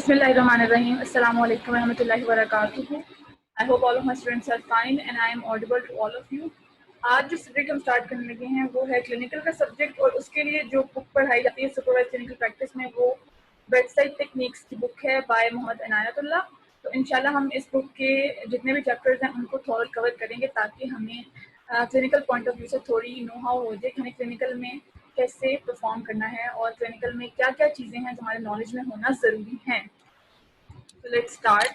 Bismillahirrahmanirrahim. Assalamu alaikum warahmatullahi wabarakatuh. I hope all of my students are fine and I am audible to all of you. आज जो subject हम start करने लगे हैं वो है क्लिनिकल का सब्जेक्ट और उसके लिए जो बुक पढ़ाई जाती है सुपरवाइज्ड क्लिनिकल प्रैक्टिस में वो बेडसाइड टेक्निक्स की बुक है बाय मोहम्मद इनायतुल्लाह। तो इंशाल्लाह हम इस बुक के जितने भी चैप्टर्स हैं उनको थोड़ा कवर करेंगे ताकि हमें क्लिनिकल पॉइंट ऑफ व्यू से थोड़ी नो हाउ हो जाए कि हमें क्लिनिकल में कैसे परफॉर्म करना है और क्लिनिकल में क्या क्या चीज़ें हैं जो हमारे नॉलेज में होना ज़रूरी हैं। So let's start.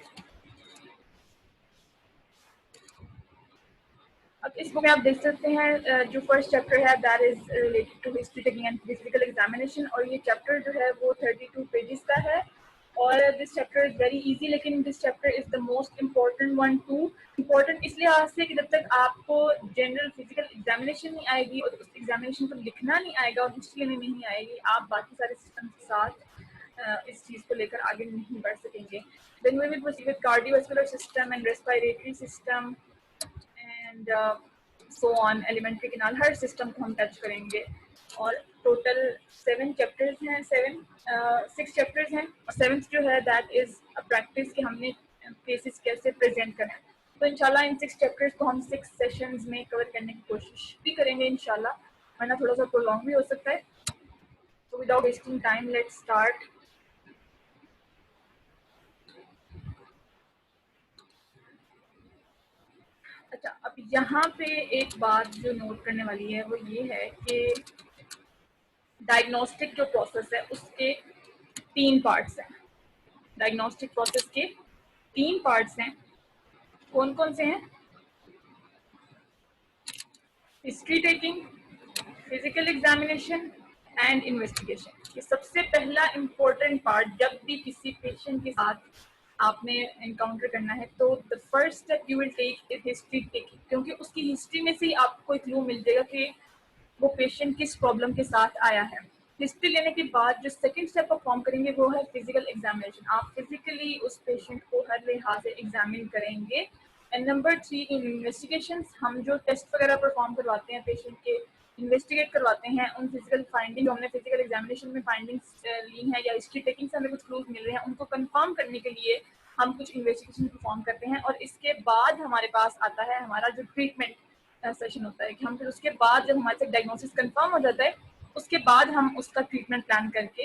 अब इस बुक में आप देख सकते हैं जो फर्स्ट चैप्टर है that is related to history taking and physical examination और ये चैप्टर जो है वो 32 पेजेस का है और this chapter is very easy लेकिन this chapter is the most important one too. Important इसलिए आज से कि जब तक आपको जनरल फिजिकल एग्जामिनेशन नहीं आएगी और उस एग्जामिनेशन को लिखना नहीं आएगा और हिस्ट्री लेनी नहीं आएगी आप बाकी सारे सिस्टम के साथ इस चीज़ को लेकर आगे नहीं बढ़ सकेंगे। Then we will proceed with cardiovascular system and respiratory system and so on, elementary canal her system को हम टच करेंगे और टोटल 7 चैप्टर्स हैं 6 चैप्टर्स हैं और 7th जो है दैट इज अ प्रैक्टिस कि हमने केसेस कैसे प्रेजेंट करना है। तो इंशाल्लाह इन 6 चैप्टर्स को हम 6 सेशंस में कवर करने की कोशिश भी करेंगे इंशाल्लाह, वरना थोड़ा सा प्रोलॉन्ग भी हो सकता है। तो without wasting time let's start. अच्छा, अब यहाँ पे एक बात जो नोट करने वाली है वो ये है कि डायग्नोस्टिक जो प्रोसेस है उसके 3 पार्ट्स हैं। डायग्नोस्टिक प्रोसेस के 3 पार्ट्स हैं। कौन कौन से हैं? History taking, physical examination and investigation. ये सबसे पहला इम्पोर्टेंट पार्ट जब भी किसी पेशेंट के साथ आपने एनकाउंटर करना है तो the first step you will take is history taking, क्योंकि उसकी हिस्ट्री में से ही आपको एक क्लू मिल जाएगा कि वो पेशेंट किस प्रॉब्लम के साथ आया है। हिस्ट्री लेने के बाद जो सेकंड स्टेप परफॉर्म करेंगे वो है फिजिकल एग्जामिनेशन। आप फिजिकली उस पेशेंट को हर लिहाज से एग्जामिन करेंगे। एंड नंबर 3 इन इन्वेस्टिगेशन, हम जो टेस्ट वगैरह परफॉर्म करवाते हैं पेशेंट के, इन्वेस्टिगेट करवाते हैं उन फिजिकल फाइंडिंग हमने फिजिकल एग्जामिनेशन में फाइंडिंग्स ली हैं या हिस्ट्री टेकिंग से हमें कुछ क्लूज मिल रहे हैं उनको कंफर्म करने के लिए हम कुछ इन्वेस्टिगेशन परफॉर्म करते हैं और इसके बाद हमारे पास आता है हमारा जो ट्रीटमेंट सेशन होता है कि हम फिर उसके बाद जब हमारे से डायग्नोसिस कंफर्म हो जाता है उसके बाद हम उसका ट्रीटमेंट प्लान करके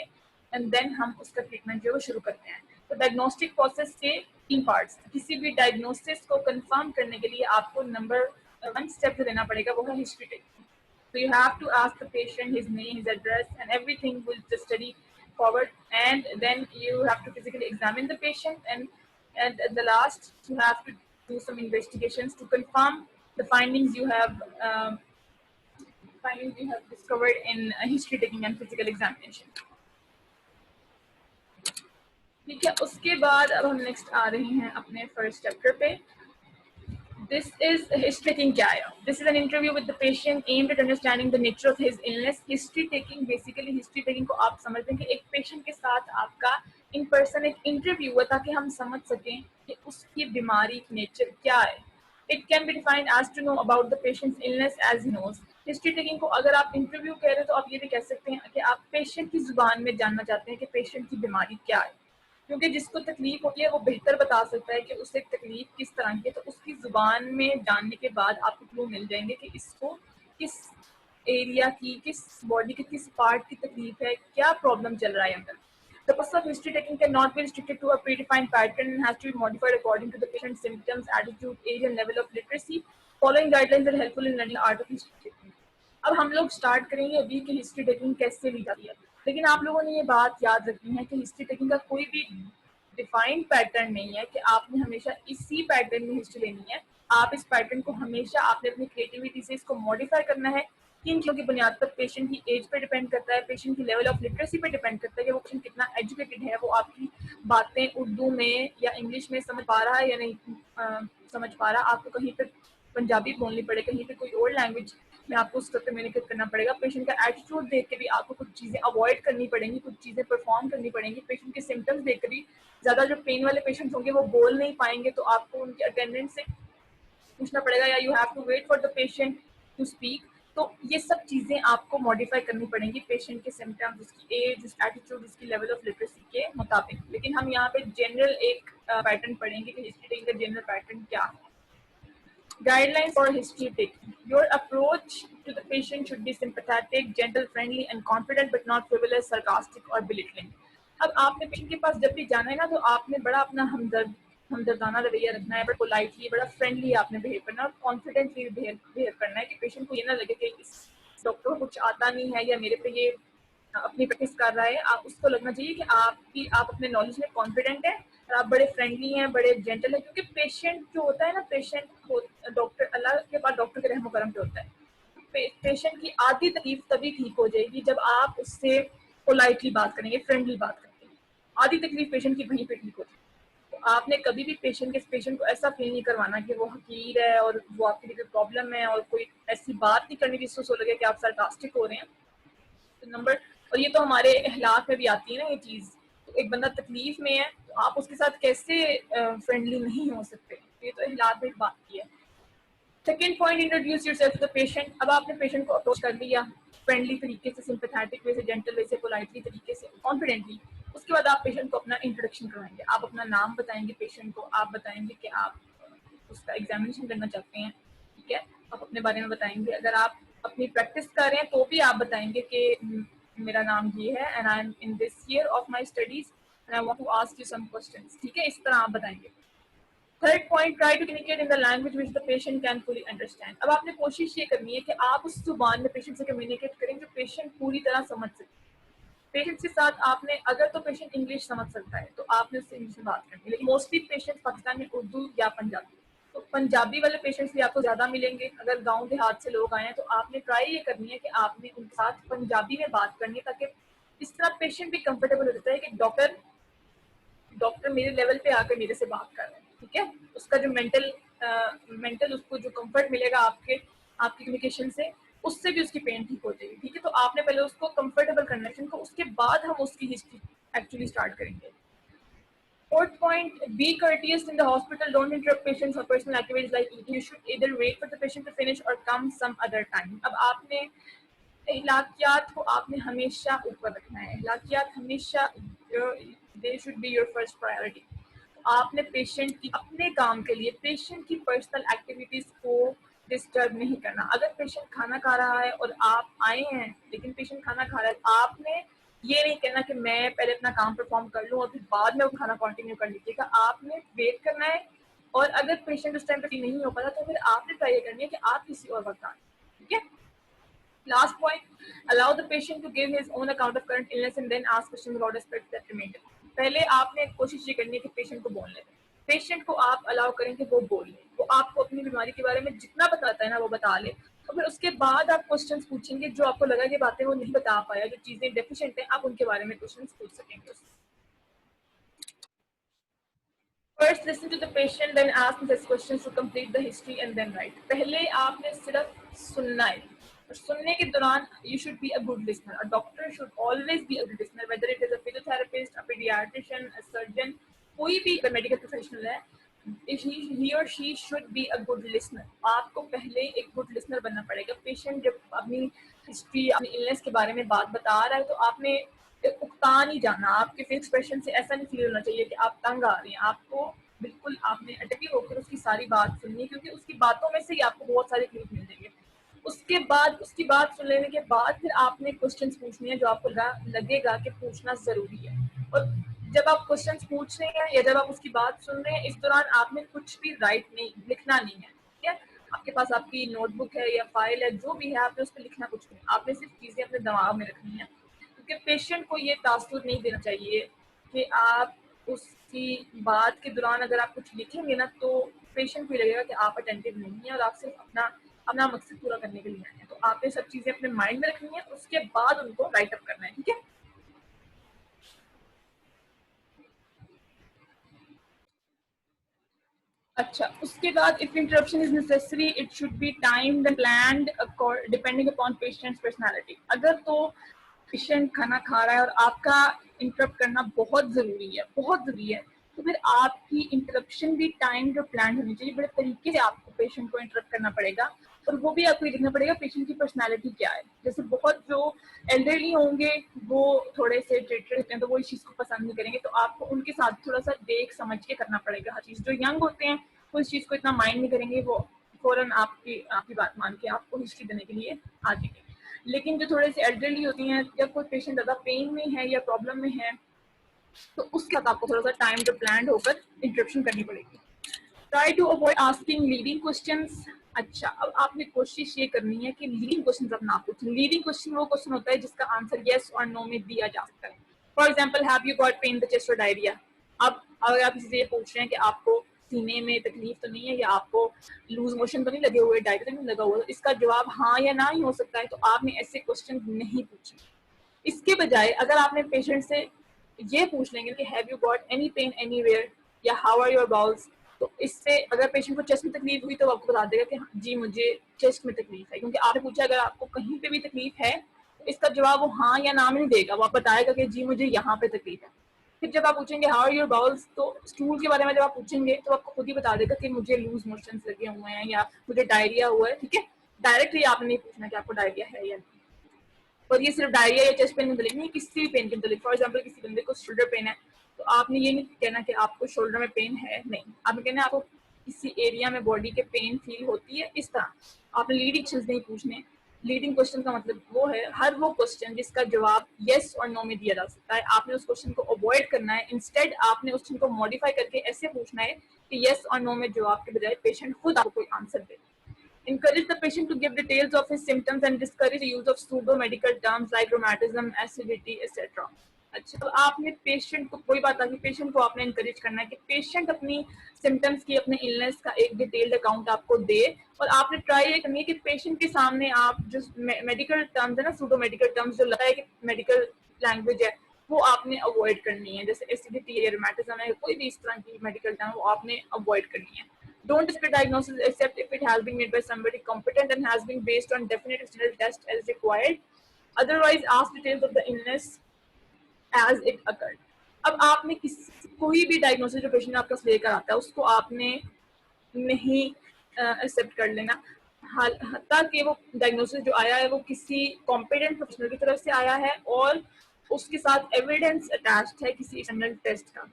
एंड देन हम उसका ट्रीटमेंट जो है वो शुरू करते हैं। तो डायग्नोस्टिक प्रोसेस के 3 पार्ट्स। किसी भी डायग्नोसिस को कंफर्म करने के लिए आपको नंबर 1 स्टेप जो लेना पड़ेगा वो है history taking. So you have to ask the patient his name, his address, and everything will just study forward. And then you have to physically examine the patient, and at the last you have to do some investigations to confirm the findings you have discovered in history taking and physical examination. ठीक है, उसके बाद अब हम next आ रहे हैं अपने first chapter पे। This is history taking क्या है? This is an interview with the patient aimed at understanding the nature of his illness. History taking basically history taking को आप समझते हैं कि एक पेशेंट के साथ आपका इन पर्सन एक इंटरव्यू हुआ ताकि हम समझ सकें कि उसकी बीमारी नेचर क्या है। It can be defined as to know about the patient's illness as he knows. History taking को अगर आप इंटरव्यू कह रहे हो तो आप ये भी कह सकते हैं कि आप पेशेंट की जुबान में जानना चाहते हैं कि पेशेंट की बीमारी क्या है, क्योंकि जिसको तकलीफ होती है वो बेहतर बता सकता है कि उसे तकलीफ किस तरह की है। तो उसकी जुबान में जानने के बाद आपको क्लू मिल जाएंगे कि इसको किस एरिया की, किस बॉडी के किस पार्ट की तकलीफ है, क्या प्रॉब्लम चल रहा है अंदर। The process of history taking cannot be restricted to a predefined pattern and has to be modified according to the patient's symptoms, attitude, age, and level of literacy. Following guidelines are helpful in learning the art of history taking. अब हम लोग start करेंगे अभी कि history taking कैसे ली जाती है, लेकिन आप लोगों ने ये बात याद रखनी है कि हिस्ट्री टेकिंग का कोई भी डिफाइंड पैटर्न नहीं है कि आपने हमेशा इसी पैटर्न में हिस्ट्री लेनी है। आप इस पैटर्न को हमेशा आपने अपनी क्रिएटिविटी से इसको मॉडिफाई करना है। किन चीज़ों की बुनियाद पर पेशेंट की एज पे डिपेंड करता है, पेशेंट की लेवल ऑफ लिटरेसी पे डिपेंड करता है कि वो पेशेंट कितना एजुकेटेड है, वो आपकी बातें उर्दू में या इंग्लिश में समझ पा रहा है या नहीं समझ पा रहा। आपको कहीं पर पंजाबी बोलनी पड़े, कहीं पे कोई और लैंग्वेज में आपको उसको कम्युनिकेट करना पड़ेगा। पेशेंट का एटीट्यूड देख के भी आपको कुछ चीज़ें अवॉइड करनी पड़ेंगी, कुछ चीज़ें परफॉर्म करनी पड़ेंगी। पेशेंट के सिम्टम्स देख कर भी ज़्यादा जो पेन वाले पेशेंट्स होंगे वो बोल नहीं पाएंगे, तो आपको उनके अटेंडेंट से पूछना पड़ेगा या you have to wait for the patient to speak. तो ये सब चीज़ें आपको मॉडिफाई करनी पड़ेंगी पेशेंट के सिम्टम्स, उसकी एज, उसकी एटीट्यूड, उसकी लेवल ऑफ लिटरेसी के मुताबिक। लेकिन हम यहाँ पे जनरल एक पैटर्न पढ़ेंगे कि हिस्ट्री टेकिंग का जनरल पैटर्न क्या है। Guidelines for history taking. Your approach to the patient should be sympathetic, gentle, friendly, and confident, but not frivolous, sarcastic, or belittling. अब आपने पेशेंट के पास जब भी जाना है ना, तो आपने बड़ा अपना हमदर्दाना रवैया रखना है, बड़ा पोलाइटली, बड़ा फ्रेंडली आपने बिहेव करना है और कॉन्फिडेंटली बिहेव करना है कि पेशेंट को ये ना लगे कि इस डॉक्टर को कुछ आता नहीं है या मेरे पे ये अपनी प्रैक्टिस कर रहा है। आप उसको लगना चाहिए कि आप अपने नॉलेज में कॉन्फिडेंट हैं और आप बड़े फ्रेंडली हैं, बड़े जेंटल हैं, क्योंकि पेशेंट जो होता है ना, पेशेंट डॉक्टर, अल्लाह के बाद डॉक्टर के रहमो करम पे होता है। पेशेंट की आधी तकलीफ तभी ठीक हो जाएगी जब आप उससे पोलाइटली बात करेंगे, फ्रेंडली बात करेंगे। आधी तकलीफ पेशेंट की वहीं पे ठीक होती है। तो आपने कभी भी पेशेंट को ऐसा फील नहीं करवाना कि वो हकीर है और वो आपके लिए प्रॉब्लम है, और कोई ऐसी बात नहीं करनी जिससे उसको लगे कि आप सार्कास्टिक हो रहे हैं। तो नंबर, और ये तो हमारे अखलाक में भी आती है ना ये चीज़। तो एक बंदा तकलीफ में है तो आप उसके साथ कैसे फ्रेंडली नहीं हो सकते, ये तो अखलाक में बात की है। Second point, introduce yourself to the patient. अब आपने पेशेंट को अप्रोच कर लिया फ्रेंडली तरीके से, सिंपैथेटिक वे से, जेंटल वे से, पोलाइटली तरीके से, कॉन्फिडेंटली। उसके बाद आप पेशेंट को अपना इंट्रोडक्शन करवाएंगे, आप अपना नाम बताएंगे पेशेंट को, आप बताएंगे कि आप उसका एग्जामिनेशन करना चाहते हैं, ठीक है। आप अपने बारे में बताएंगे, अगर आप अपनी प्रैक्टिस कर रहे हैं तो भी आप बताएंगे कि मेरा नाम ये है and I am in this year of my studies and I want to ask you some questions, ठीक है। इस तरह आप बताएंगे। Third point, try to communicate in the language which the patient can fully understand. अब आपने कोशिश ये करनी है कि आप उस जुबान में पेशेंट से कम्युनिकेट करें जो पेशेंट पूरी तरह समझ सके। पेशेंट के साथ आपने, अगर तो पेशेंट इंग्लिश समझ सकता है तो आपने उससे इंग्लिश में बात करनी है, लेकिन मोस्टली पेशेंट पाकिस्तान में उर्दू या पंजाबी, तो पंजाबी वाले पेशेंट्स भी आपको ज़्यादा मिलेंगे। अगर गांव देहात से लोग आए हैं तो आपने ट्राई ये करनी है कि आपने उनके साथ पंजाबी में बात करनी है, ताकि इस तरह पेशेंट भी कंफर्टेबल हो जाता है कि डॉक्टर मेरे लेवल पे आकर मेरे से बात कर रहे हैं, ठीक है। उसका जो मेंटल उसको जो कंफर्ट मिलेगा आपकी कम्युनिकेशन से, उससे भी उसकी पेन ठीक हो जाएगी, ठीक है। तो आपने पहले उसको कंफर्टेबल करना है को, उसके बाद हम उसकी हिस्ट्री एक्चुअली स्टार्ट करेंगे। Fourth point, be courteous in the hospital. Don't interrupt patients or personal activities like eating. You should either wait for the patient to finish or come some other time. अब आपने अखलाकियात को आपने हमेशा ऊपर रखना है। अखलाकियात हमेशा they should be your first priority. आपने पेशेंट की अपने काम के लिए पेशेंट की पर्सनल एक्टिविटीज को डिस्टर्ब नहीं करना। अगर पेशेंट खाना खा रहा है और आप आए हैं लेकिन पेशेंट खाना खा रहा है, आपने ये नहीं कहना कि मैं पहले अपना काम परफॉर्म कर लूँ और फिर बाद में वो खाना कंटिन्यू कर लीजिएगा। आपने वेट करना है, और अगर पेशेंट उस टाइम पे नहीं हो पाता तो फिर आपने ट्राई करनी है कि आप किसी और वक्त आए, ठीक है। Last point, allow the patient to give his own account of current illness and then ask questions about aspects that remain. पहले आपने कोशिश ये करनी है कि पेशेंट को बोलने दें, पेशेंट को आप अलाउ करें कि वो बोले, वो आपको अपनी बीमारी के बारे में जितना बताता है ना वो बता ले, और फिर उसके बाद आप क्वेश्चंस पूछेंगे जो आपको लगा कि बातें वो नहीं बता पाया, जो चीजें डेफिशिएंट हैं, आप उनके बारे में क्वेश्चंस पूछ सकेंगे। First, listen to the patient, then ask his questions to complete the history and then write. पहले आपने सिर्फ सुनना है, और सुनने के दौरान you should be a good listener. A doctor should always be a good listener, whether it is a physiotherapist, a pediatrician, a surgeon, कोई भी मेडिकल प्रोफेशनल है, he or she should be a good listener. आपको पहले एक good listener बनना पड़ेगा। Patient जब अपनी हिस्ट्री, अपनी इलनेस के बारे में बात बता रहा है तो आपने उकता नहीं जाना। आपके फेस एक्सप्रेशन से ऐसा नहीं फील होना चाहिए कि आप तंग आ रही हैं। आपको बिल्कुल आपने अटकी होकर उसकी सारी बात सुननी है, क्योंकि उसकी बातों में से ही आपको बहुत सारे क्लू मिल जाएंगे। उसके बाद उसकी बात सुन लेने के बाद फिर आपने क्वेश्चंस पूछने हैं जो आपको लगेगा कि पूछना जरूरी है। और जब आप क्वेश्चंस पूछ रहे हैं या जब आप उसकी बात सुन रहे हैं, इस दौरान आपने कुछ भी लिखना नहीं है, ठीक है। आपके पास आपकी नोटबुक है या फाइल है, जो भी है, आपने उस पर लिखना कुछ नहीं, आपने सिर्फ चीजें अपने दिमाग में रखनी है, क्योंकि पेशेंट को ये तासुर नहीं देना चाहिए कि आप उसकी बात के दौरान अगर आप कुछ लिखेंगे ना तो पेशेंट को लगेगा कि आप अटेंटिव नहीं है और आप सिर्फ अपना अपना मकसद पूरा करने के लिए आए हैं। तो आपने सब चीजें अपने माइंड में रखनी है, उसके बाद उनको राइट अप करना है, ठीक है। अच्छा, उसके बाद if interruption is necessary it should be timed and planned depending upon patients personality. अगर तो पेशेंट खाना खा रहा है और आपका इंटरप्ट करना बहुत जरूरी है, बहुत जरूरी है, तो फिर आपकी इंटरप्शन भी टाइम्ड और प्लान होनी चाहिए। बड़े तरीके से आपको पेशेंट को इंटरप्ट करना पड़ेगा। और वो भी आपको ये देखना पड़ेगा पेशेंट की पर्सनालिटी क्या है। जैसे बहुत जो एल्डरली होंगे वो थोड़े से ट्रीटेड होते हैं तो वो इस चीज़ को पसंद नहीं करेंगे, तो आपको उनके साथ थोड़ा सा देख समझ के करना पड़ेगा हर चीज़। जो यंग होते हैं वो इस चीज़ को इतना माइंड नहीं करेंगे, वो फ़ौरन आपकी आपकी बात मान के आपको हिस्ट्री देने के लिए आ जाएंगे। लेकिन जो थोड़े से एल्डरली होती हैं या कोई पेशेंट ज़्यादा पेन में है या प्रॉब्लम में है तो उसके साथ आपको थोड़ा सा टाइम जो प्लान होकर इंटरप्शन करनी पड़ेगी। Try to avoid asking leading questions. अच्छा, अब आपने कोशिश ये करनी है कि लीडिंग क्वेश्चंस आप ना पूछें। लीडिंग क्वेश्चन वो क्वेश्चन होता है जिसका आंसर यस और नो में दिया जा सकता है। For example, have you got pain in the chest और डायरिया। अब अगर आप किसी से ये पूछ रहे हैं कि आपको सीने में तकलीफ तो नहीं है या आपको लूज मोशन तो नहीं लगे हुए, डायरिया तो नहीं लगा हुआ, तो इसका जवाब हाँ या ना ही हो सकता है, तो आपने ऐसे क्वेश्चन नहीं पूछे। इसके बजाय अगर आपने पेशेंट से ये पूछ लेंगे कि have you got any pain anywhere या हाउ आर योर बाउल्स, तो इससे अगर पेशेंट को चेस्ट में तकलीफ हुई तो आपको बता देगा कि हाँ, जी मुझे चेस्ट में तकलीफ है, क्योंकि आपने पूछा अगर आपको कहीं पे भी तकलीफ है तो इसका जवाब वो हाँ या ना में नहीं देगा, वो आप बताएगा कि जी मुझे यहाँ पे तकलीफ है। फिर जब आप पूछेंगे हाउ आर योर बाउल्स, तो स्टूल के बारे में जब आप पूछेंगे तो आपको खुद ही बता देगा कि मुझे लूज मोशन लगे हुए हैं या मुझे डायरिया हुआ है। ठीक है, डायरेक्टली आपने नहीं पूछना कि आपको डायरिया है या नहीं। और ये सिर्फ डायरिया या चेस्ट पेन के मतलब नहीं, किसी भी पेन के मतलब। फॉर एग्जांपल किसी बंदे को शोल्डर पेन है तो आपने ये नहीं कहना कि आपको शोल्डर में पेन है, नहीं, आपने कहना आपको किसी एरिया में बॉडी के पेन फील होती है, इस तरह। आपने लीडिंग क्वेश्चन नहीं पूछने। लीडिंग क्वेश्चन का मतलब वो है हर वो क्वेश्चन जिसका जवाब येस और नो में दिया जा सकता है, आपने उस क्वेश्चन को अवॉइड करना है। इंस्टेड आपने उस क्वेश्चन को मॉडिफाई करके ऐसे पूछना है कि येस और नो में जवाब के बजाय पेशेंट खुद आपको कोई answer they. Encourage the patient to give details of his symptoms and discourage the use of pseudo medical terms like rheumatism, acidity, etc. अच्छा, तो आपने पेशेंट को कोई बात आती, पेशेंट को आपने इंकरेज करना है कि पेशेंट अपनी सिम्टम्स की, अपने इलनेस का एक डिटेल्ड अकाउंट आपको दे। और आपने ट्राई ये करनी है कि पेशेंट के सामने आप जो मेडिकल टर्म्स है ना, सूडो मेडिकल टर्म्स जो लगता है कि मेडिकल लैंग्वेज है, वो आपने अवॉइड करनी है। जैसे एसिडिटी या रूमेटिज्म है, कोई भी इस तरह की मेडिकल टर्म वो आपने अवॉइड करनी है। Don't display diagnosis except if it has been made by somebody competent and has been based on definite external tests as required. Otherwise, ask details of the illness as it occurred. अब आपने कोई भी diagnosis जो patient आपका लेकर आता है उसको आपने नहीं एक्सेप्ट कर लेना, ताकि वो डायग्नोसिस जो आया है वो किसी कॉम्पिटेंट प्रोफेशनल की तरफ से आया है और उसके साथ एविडेंस अटैच्ड है किसी एक्सटर्नल टेस्ट का।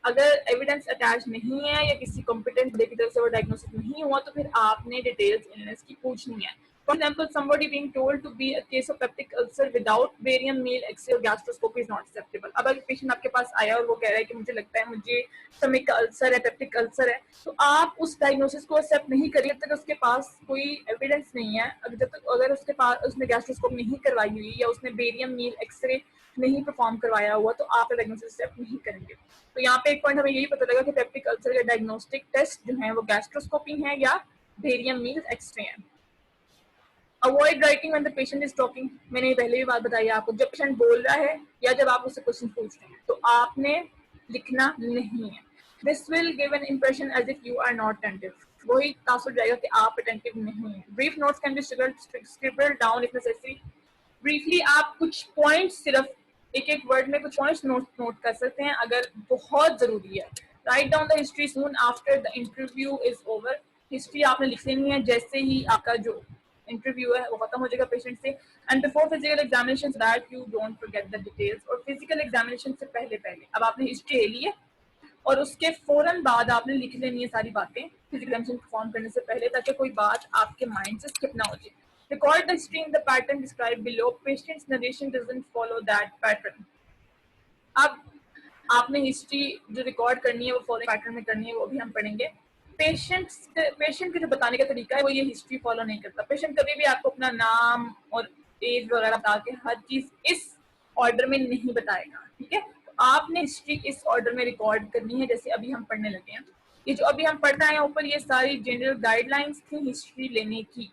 अगर एविडेंस अटैच नहीं है या किसी कॉम्पिटेंट बॉडी की तरफ से वो डायग्नोसिस नहीं हुआ तो फिर आपने डिटेल्स इलनेस की पूछनी है। For example, somebody being told to be a case of peptic ulcer without barium meal X-ray or gastroscopy is not acceptable. अब अगर पेशेंट आपके पास आया और वो कह रहा है कि मुझे लगता है मुझे स्टमक का अल्सर है, पेप्टिक अल्सर है, तो आप उस डायग्नोसिस को एक्सेप्ट नहीं करिए जब तक उसके पास कोई एविडेंस नहीं है। जब तक अगर उसके पास उसने गैस्ट्रोस्कोपी नहीं करवाई हुई या उसने बेरियम मील एक्सरे नहीं परफॉर्म करवाया हुआ तो आप डायग्नोसिस एक्सेप्ट नहीं करेंगे। तो यहाँ पे एक पॉइंट हमें यही पता लगा कि पेप्टिक अल्सर के डायग्नोस्टिक टेस्ट जो है वो गैस्ट्रोस्कोपी है या बेरियम मील एक्सरे है। Avoid writing when the patient is talking. मैंने पहले भी बात बताई आपको, जब पेशेंट बोल रहा है या जब आप उससे क्वेश्चन पूछ रहे हैं तो आपने लिखना नहीं है। This will give an impression as if you are not attentive. वही तासुर जाएगा कि आप अटेंटिव नहीं है। Brief notes can be scribbled down if necessary. Briefly आप कुछ पॉइंट्स, सिर्फ एक एक वर्ड में कुछ पॉइंट्स नोट कर सकते हैं अगर बहुत जरूरी है। Write down the history soon after the interview is over. History आपने लिख लेनी है जैसे ही आपका जो इंटरव्यू है वो खत्म हो जाएगा पेशेंट से। And before physical examination that you don't forget the details. और फिजिकल एग्जामिनेशन से पहले अब आपने हिस्ट्री ले ली है और उसके फौरन बाद आपने लिख लेनी है सारी बातें फिजिकल एग्जामिनेशन परफॉर्म करने से पहले, ताकि कोई बात आपके माइंड से स्किप ना हो जाए। Record the history in the pattern described below. Patient's narration doesn't follow that pattern. अब आपने हिस्ट्री जो रिकॉर्ड करनी है वो फॉलो पैटर्न में करनी है, वो भी हम पढ़ेंगे। पेशेंट के जो बताने का तरीका है वो ये हिस्ट्री फॉलो नहीं करता। पेशेंट कभी भी आपको अपना नाम और एज वगैरह बता के हर चीज इस ऑर्डर में नहीं बताएगा। ठीक है, तो आपने हिस्ट्री इस ऑर्डर में रिकॉर्ड करनी है जैसे अभी हम पढ़ने लगे हैं। ये जो अभी हम पढ़ रहे हैं ऊपर, ये सारी जनरल गाइडलाइंस थी हिस्ट्री लेने की।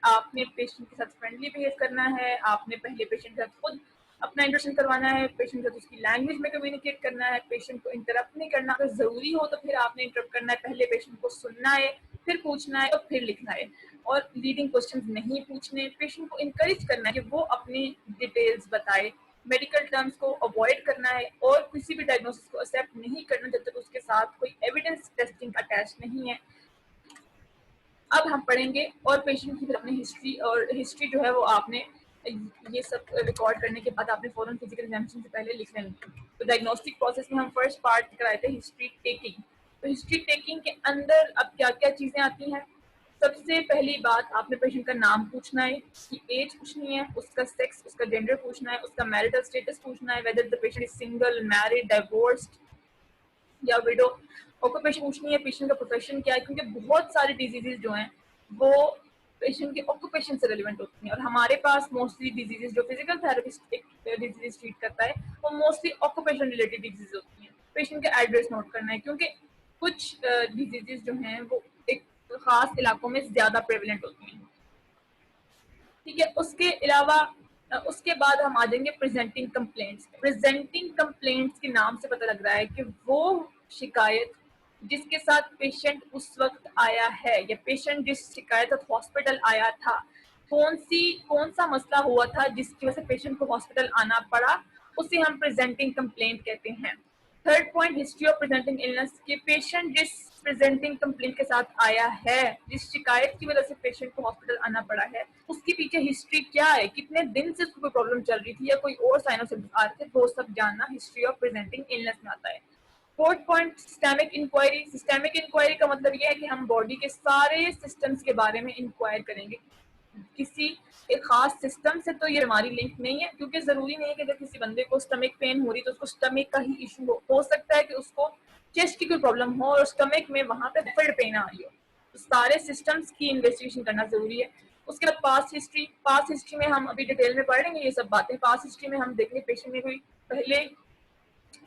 आपने पेशेंट के साथ फ्रेंडली बिहेव करना है, आपने पहले पेशेंट के साथ खुद अपना इंट्रोडक्शन करवाना है, पेशेंट के साथ उसकी लैंग्वेज में कम्युनिकेट करना है, पेशेंट को इंटरप्ट नहीं करना। अगर जरूरी हो तो फिर आपने इंटरप्ट करना है, पहले पेशेंट को सुनना है, फिर पूछना है और फिर लिखना है। और लीडिंग क्वेश्चंस नहीं पूछने। पेशेंट को इंकरेज करना है कि वो अपनी डिटेल्स बताए। मेडिकल टर्म्स को अवॉइड करना है और किसी भी डायग्नोसिस को एक्सेप्ट नहीं करना जब तक उसके साथ कोई एविडेंस टेस्टिंग अटैच नहीं है। अब हम पढ़ेंगे और पेशेंट की फिर अपनी हिस्ट्री, और हिस्ट्री जो है वो आपने ये सब रिकॉर्ड करने के बाद आपने फॉरन फिजिकल एग्जामिनेशन से पहले लिख लेनी है। तो डायग्नोस्टिक प्रोसेस में हम फर्स्ट पार्ट कराए थे हिस्ट्री टेकिंग। तो हिस्ट्री टेकिंग के अंदर अब क्या क्या चीज़ें आती हैं। सबसे पहली बात, आपने पेशेंट का नाम पूछना है, उसकी एज पूछनी है, उसका सेक्स, उसका जेंडर पूछना है, उसका मैरिटल स्टेटस पूछना है, whether the patient is single, married, divorced या विडो। ऑक्यूपेशन पूछनी है, पेशेंट का प्रोफेशन क्या है, क्योंकि बहुत सारे डिजीजेज जो हैं वो पेशेंट के ऑक्यूपेशन से रिलेवेंट होती हैं। और हमारे पास मोस्टली डिजीजेज जो फिजिकल थेरेपिस्ट एक डिजीज ट्रीट करता है वो मोस्टली ऑक्यूपेशन रिलेटेड डिजीज होती हैं। पेशेंट का एड्रेस नोट करना है, क्योंकि कुछ डिजीजेज जो हैं वो एक खास इलाकों में ज्यादा प्रेवलेंट होती हैं। ठीक है, उसके अलावा उसके बाद हम आ जाएंगे प्रेजेंटिंग कंप्लेंट्स। प्रेजेंटिंग कंप्लेंट्स के नाम से पता लग रहा है कि वो शिकायत जिसके साथ पेशेंट उस वक्त आया है या पेशेंट जिस शिकायत हॉस्पिटल आया था, कौन सा मसला हुआ था जिसकी वजह से पेशेंट को हॉस्पिटल आना पड़ा, उसे हम प्रेजेंटिंग कंप्लेंट कहते हैं। Third point, history of presenting illness. के पेशेंट जिस प्रेजेंटिंग कंप्लेंट के साथ आया है, जिस शिकायत की वजह से पेशेंट को हॉस्पिटल आना पड़ा है, उसके पीछे हिस्ट्री क्या है, कितने दिन से उसको कोई प्रॉब्लम चल रही थी या कोई और साइन ऑफ सिम्पटम्स आ रहे थे, वो सब जानना हिस्ट्री ऑफ प्रेजेंटिंग इलनेस में आता है। Fourth point, systemic inquiry. Systemic inquiry का मतलब ये है कि हम बॉडी के सारे सिस्टम्स के बारे में इंक्वायर करेंगे। किसी एक खास सिस्टम से तो ये बीमारी लिंक नहीं है, क्योंकि जरूरी नहीं है कि अगर किसी बंदे को स्टमक पेन हो रही तो उसको स्टमक का ही इशू हो सकता है कि उसको चेस्ट की कोई प्रॉब्लम हो और स्टमक में वहां पे फिर पेन आ रही हो। तो सारे सिस्टम्स की इन्वेस्टिगेशन करना जरूरी है। उसके बाद पास्ट हिस्ट्री। पास्ट हिस्ट्री में हम अभी डिटेल में पढ़ेंगे ये सब बातें। पास्ट हिस्ट्री में हम देखेंगे पेशेंट में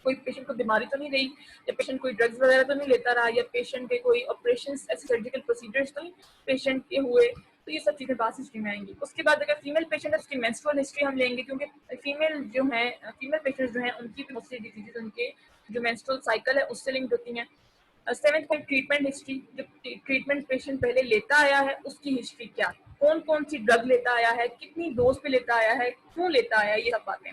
कोई पेशेंट को बीमारी तो नहीं रही, या पेशेंट कोई ड्रग्स वगैरह तो नहीं लेता रहा, या पेशेंट के कोई ऑपरेशन ऐसे सर्जिकल प्रोसीजर्स तो नहीं पेशेंट के हुए। तो ये सब चीज़ें पास्ट हिस्ट्री में आएंगी। उसके बाद अगर फीमेल पेशेंट है उसकी मेंस्ट्रुअल हिस्ट्री हम लेंगे, क्योंकि फीमेल पेशेंट जो हैं उनकी मोस्टली डिजीजेज उनके जो मेंस्ट्रुअल साइकिल है उससे लिंक होती हैं। Seventh point, treatment history. जो ट्रीटमेंट पेशेंट पहले लेता आया है उसकी हिस्ट्री क्या, कौन कौन सी ड्रग लेता आया है, कितनी डोज पे लेता आया है, क्यों लेता आया है, ये सब बातें।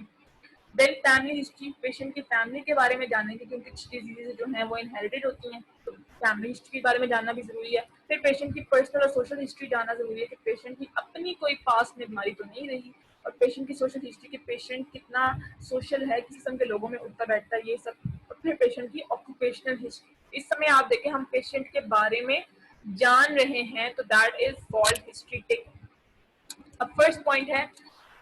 देन फैमिली हिस्ट्री, पेशेंट की फैमिली के बारे में जानेंगे, क्योंकि कुछ डिजीजेज जो हैं वो इनहेरिटेड होती हैं, तो फैमिली हिस्ट्री के बारे में जानना भी जरूरी है। फिर पेशेंट की पर्सनल और सोशल हिस्ट्री जानना जरूरी है कि पेशेंट की अपनी कोई पास्ट में बीमारी तो नहीं रही, और पेशेंट की सोशल हिस्ट्री कि पेशेंट कितना सोशल है, किस किस्म के लोगों में उठता बैठता है, ये सब। और फिर पेशेंट की ऑक्यूपेशनल हिस्ट्री। इस समय आप देखें हम पेशेंट के बारे में जान रहे हैं, तो that is called history take. अब फर्स्ट पॉइंट है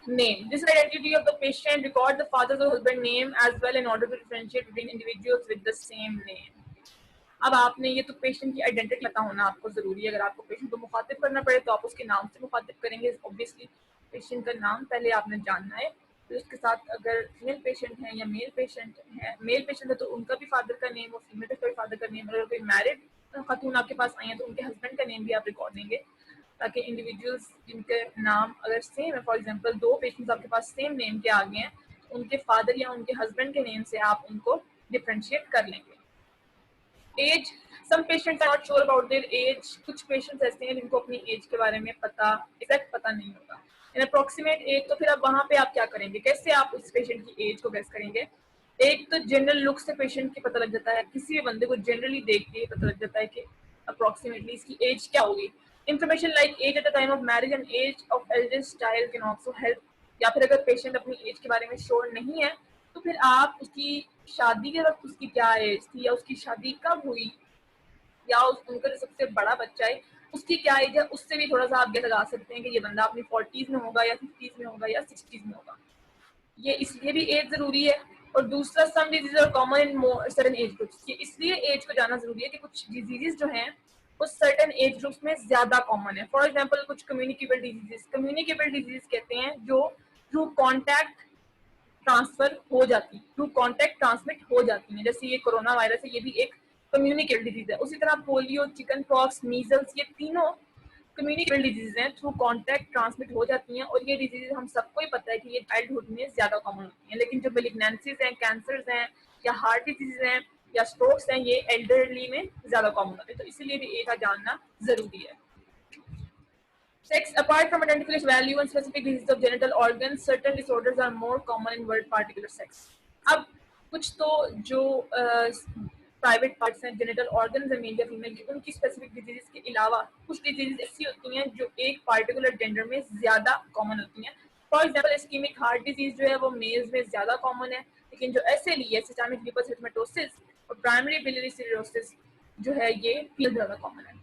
name. This is identity of the patient. Record the father's or husband name as well in order to differentiate between individuals with the same name. अब आपने ये तो patient की identity पता होना आपको जरूरी है। अगर आपको पेशेंट को मुखातिब करना पड़े तो आप उसके नाम से मुखातिब करेंगे। ऑब्वियसली पेशेंट का नाम पहले आपने जानना है। फिर उसके साथ अगर फीमेल पेशेंट है या मेल पेशेंट है तो उनका भी फादर का नेम और फीमेल का भी फादर का नेम। अगर कोई मैरिड खातून आपके पास आई है तो उनके हस्बैंड का नेम भी आप रिकॉर्ड लेंगे, ताकि इंडिविजुअल्स जिनके नाम अगर सेम है, फॉर एग्जांपल दो पेशेंट्स आपके पास सेम नेम के आ गए हैं, उनके फादर या उनके हस्बैंड के नेम से आप उनको डिफरेंशिएट कर लेंगे। Age, some patients are not sure about their age. कुछ पेशेंट्स ऐसे हैं जिनको अपनी एज के बारे में एग्जैक्ट पता नहीं होगा, इन अप्रोक्सीमेट एज। तो फिर अब वहां पे आप क्या करेंगे, कैसे आप उस पेशेंट की एज को गेस करेंगे। एक तो जनरल लुक से पेशेंट की पता लग जाता है, किसी भी बंदे को जनरली देख के पता लग जाता है कि अप्रोक्सीमेटली इसकी एज क्या होगी। Information like age at the time of marriage and age of eldest child can also help. या फिर अगर पेशेंट अपनी एज के बारे में श्योर नहीं है तो फिर आप उसकी शादी के वक्त उसकी क्या एज थी, या उसकी शादी कब हुई, या उनका जो सबसे बड़ा बच्चा है उसकी क्या एज है, उससे भी थोड़ा सा आप गेस लगा सकते हैं कि ये बंदा अपनी 40s में होगा या 50s में होगा या 60s में होगा। ये इसलिए भी एज जरूरी है। और दूसरा, some disease are common in certain age groups. ये इसलिए एज को जानना जरूरी है कि कुछ डिजीजेस जो हैं वो सर्टेन एज ग्रुप्स में ज्यादा कॉमन है। फॉर एग्जांपल कुछ कम्युनिकेबल डिजीजेस कहते हैं जो थ्रू कॉन्टैक्ट ट्रांसफर हो जाती है, थ्रू कॉन्टैक्ट ट्रांसमिट हो जाती है। जैसे ये कोरोना वायरस है, ये भी एक कम्युनिकेबल डिजीज है। उसी तरह पोलियो, चिकन पॉक्स, मीजल्स, ये तीनों कम्युनिकेबल डिजीज हैं, थ्रू कॉन्टैक्ट ट्रांसमिट हो जाती हैं। और ये डिजीज हम सबको ही पता है कि ये चाइल्डहुड में ज्यादा कॉमन होती हैं, लेकिन जो मेलिग्नेंसीज हैं, कैंसर्स हैं, या हार्ट डिजीज हैं, या स्ट्रोक्स हैं, ये एल्डरली में ज्यादा कॉमन होते हैं। तो इसीलिए भी ये का जानना जरूरी है। Sex, apart from identification value and specific diseases of genital organs, certain disorders are more common in one particular sex. अब कुछ तो जो प्राइवेट पार्ट्स हैं, जेनिटल ऑर्गन्स हैं मेल या फीमेल की, उनकी स्पेसिफिक डिजीज के अलावा कुछ डिजीज ऐसी होती हैं जो एक पार्टिकुलर जेंडर में ज़्यादा कॉमन होती हैं। For example ischaemic heart disease जो है वो मेल्स में ज़्यादा कॉमन है, लेकिन जो SLE है, सिस्टेमिक लूपस एरिथेमेटोसिस और प्राइमरी बिलियरी सिरोसिस जो है ये फीमेल ज़्यादा कॉमन है।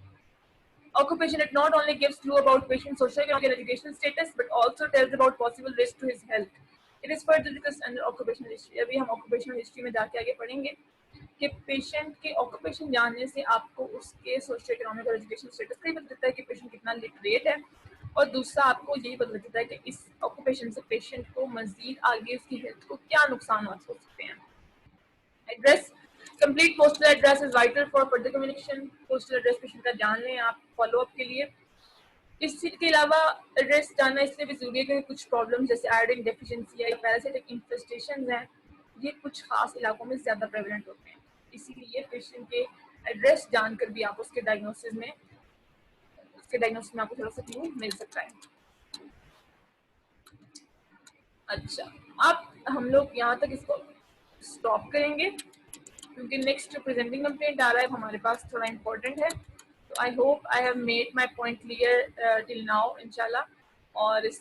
Occupation, it not only gives clue about patient's socio-economic and educational status, but also tells about possible risk to his health. It is further discussed under occupational history. अभी हम occupational history में जाके आगे पढ़ेंगे कि patient के occupation जानने से आपको उसके सोशियो इकोनॉमिक और एजुकेशनल स्टेटस का ही पता चलता है कि पेशेंट कितना लिटरेट है, और दूसरा आपको यही पता चलता है कि इस ऑक्यूपेशन से पेशेंट को मजीद आगे उसकी हेल्थ को क्या नुकसान हो सकते हैं। Address, complete postal address is vital for further communication. Postal address patient का जान लें आप फॉलोअप के लिए। इस चीज के अलावा एड्रेस जानना इसलिए भी जरूरी है क्योंकि कुछ प्रॉब्लम जैसे आयोडीन डेफिशिएंसी या पैरासिटिक इन्फेस्टेशन हैं, ये कुछ खास इलाकों में ज़्यादा प्रेवलेंट होते हैं, इसीलिए पेशेंट के एड्रेस जानकर भी आप उसके डायग्नोसिस में आपको थोड़ा सा क्लू मिल सकता है। अच्छा, अब हम लोग यहाँ तक इसको स्टॉप करेंगे क्योंकि नेक्स्ट प्रेजेंटिंग कंप्लेंट आ रहा है हमारे पास, थोड़ा इम्पोर्टेंट है। तो I hope I have made my point clear till now इंशाल्लाह। और इस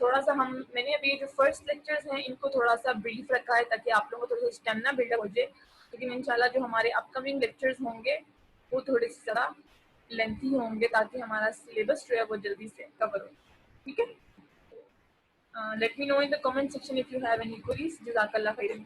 थोड़ा सा मैंने अभी जो फर्स्ट लेक्चर्स हैं इनको थोड़ा सा ब्रीफ रखा है ताकि आप लोगों को थोड़ा सा स्टेमिना बिल्डअप हो जाए, लेकिन इंशाल्लाह जो हमारे अपकमिंग लेक्चर्स होंगे वो थोड़े से ज़्यादा लेंथी होंगे ताकि हमारा सिलेबस जो है वो जल्दी से कवर हो। ठीक है, let me know in the comment section if you have any queries. जज़ाकल्लाह खैरन।